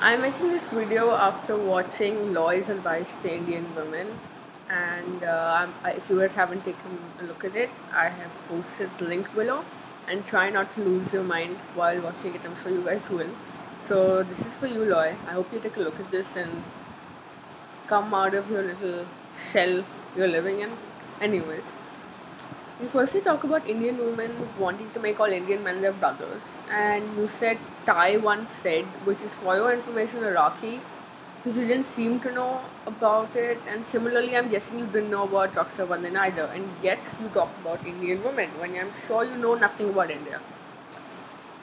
I'm making this video after watching Loy's advice to Indian women, and if you guys haven't taken a look at it, I have posted the link below. And try not to lose your mind while watching it. I'm sure you guys will. So this is for you, Loy. I hope you take a look at this and come out of your little shell you're living in. Anyways, we firstly talk about Indian women wanting to make all Indian men their brothers, and you said tie one thread, which is for your information Iraqi. You didn't seem to know about it, and similarly, I'm guessing you didn't know about Raksha Bandhan either, and yet you talk about Indian women when I'm sure you know nothing about India.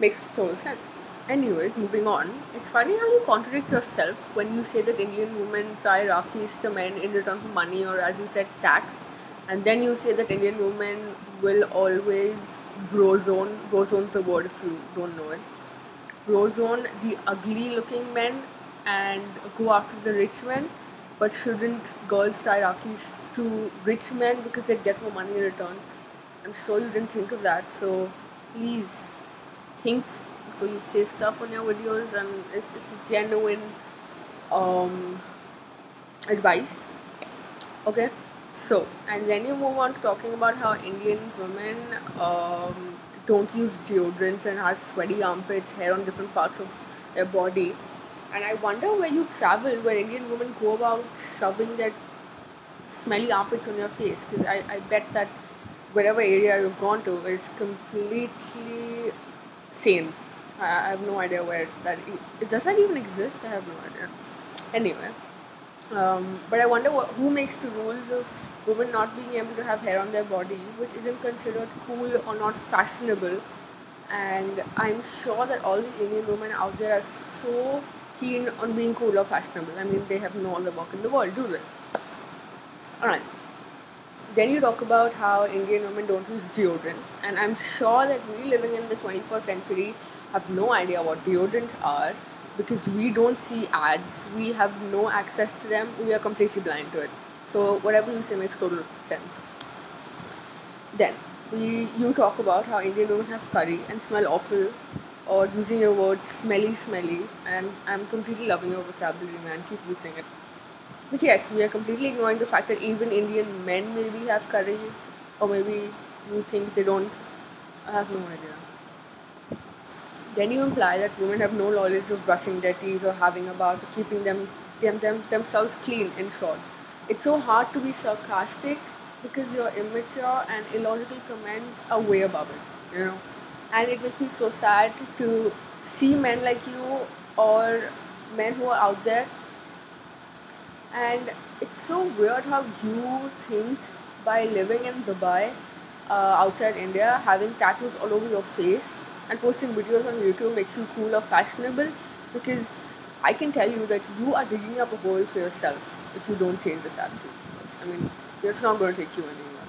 Makes total sense. Anyways, moving on. It's funny how you contradict yourself when you say that Indian women tie Rakis to men in return for money or, as you said, tax, and then you say that Indian women will always brozone. Brozone's the word if you don't know it. Brozone the ugly-looking men and go after the rich men, but shouldn't girls tie Rakis to rich men because they get more money in return? I'm sure you didn't think of that, so please think before you say stuff on your videos, and it's genuine um, advice. Okay, so and then you move on to talking about how Indian women don't use deodorants and have sweaty armpits, hair on different parts of their body. And I wonder where you travel, where Indian women go about shoving their smelly armpits on your face, because I bet that whatever area you've gone to is completely sane. I have no idea where that does that even exist. I have no idea. Anyway, but I wonder who makes the rules of women not being able to have hair on their body, which isn't considered cool or not fashionable. And I'm sure that all the Indian women out there are so keen on being cool or fashionable. I mean, they have no other work in the world, do they? Alright. Then you talk about how Indian women don't use deodorants, and I'm sure that we living in the 21st century have no idea what deodorants are because we don't see ads, we have no access to them, we are completely blind to it. So whatever you say makes total sense. Then you talk about how Indian women have curry and smell awful, or using your word smelly, and I'm completely loving your vocabulary, man. Keep using it. But yes, we are completely ignoring the fact that even Indian men maybe have curry, or maybe you think they don't. I have no idea. Then you imply that women have no knowledge of brushing their teeth or having a bath or keeping themselves clean, in short. It's so hard to be sarcastic because your immature and illogical comments are way above it, you know. And it makes me so sad to see men like you or men who are out there, and it's so weird how you think by living in Dubai, outside India, having tattoos all over your face and posting videos on YouTube makes you cool or fashionable, because I can tell you that you are digging up a hole for yourself if you don't change the tattoo. I mean, it's not going to take you anywhere.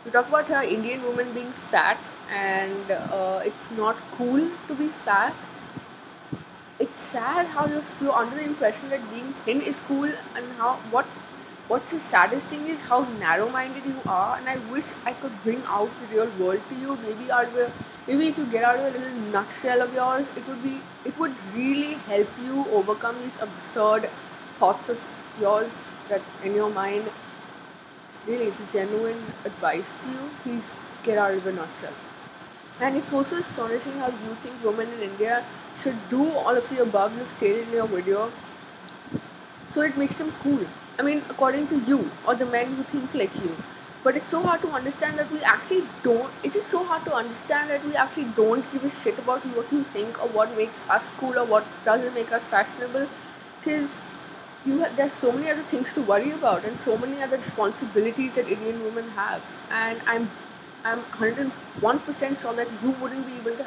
You talk about how Indian women being fat and it's not cool to be fat. It's sad how you're under the impression that being thin is cool, and how what's the saddest thing is how narrow-minded you are. And I wish I could bring out the real world to you. Maybe if you get out of a little nutshell of yours, it would really help you overcome these absurd thoughts of yours that in your mind. Really, it's genuine advice to you. Please get out of the nutshell. And it's also astonishing how you think women in India should do all of the above you've stated in your video, so it makes them cool. I mean, according to you or the men who think like you. But it's so hard to understand that we actually don't. Is it so hard to understand that we actually don't give a shit about what you think or what makes us cool or what doesn't make us fashionable? Because there's so many other things to worry about and so many other responsibilities that Indian women have, and I'm 101% sure that you wouldn't be able to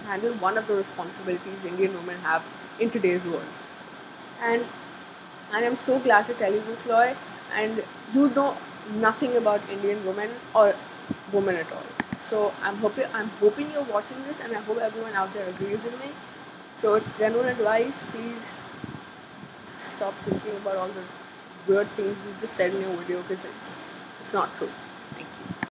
handle one of the responsibilities Indian women have in today's world. And I'm so glad to tell you this, Loy, and you know nothing about Indian women or women at all. So I'm hoping you're watching this, and I hope everyone out there agrees with me. So it's genuine advice. Please stop thinking about all the weird things you just said in your video, because it's not true.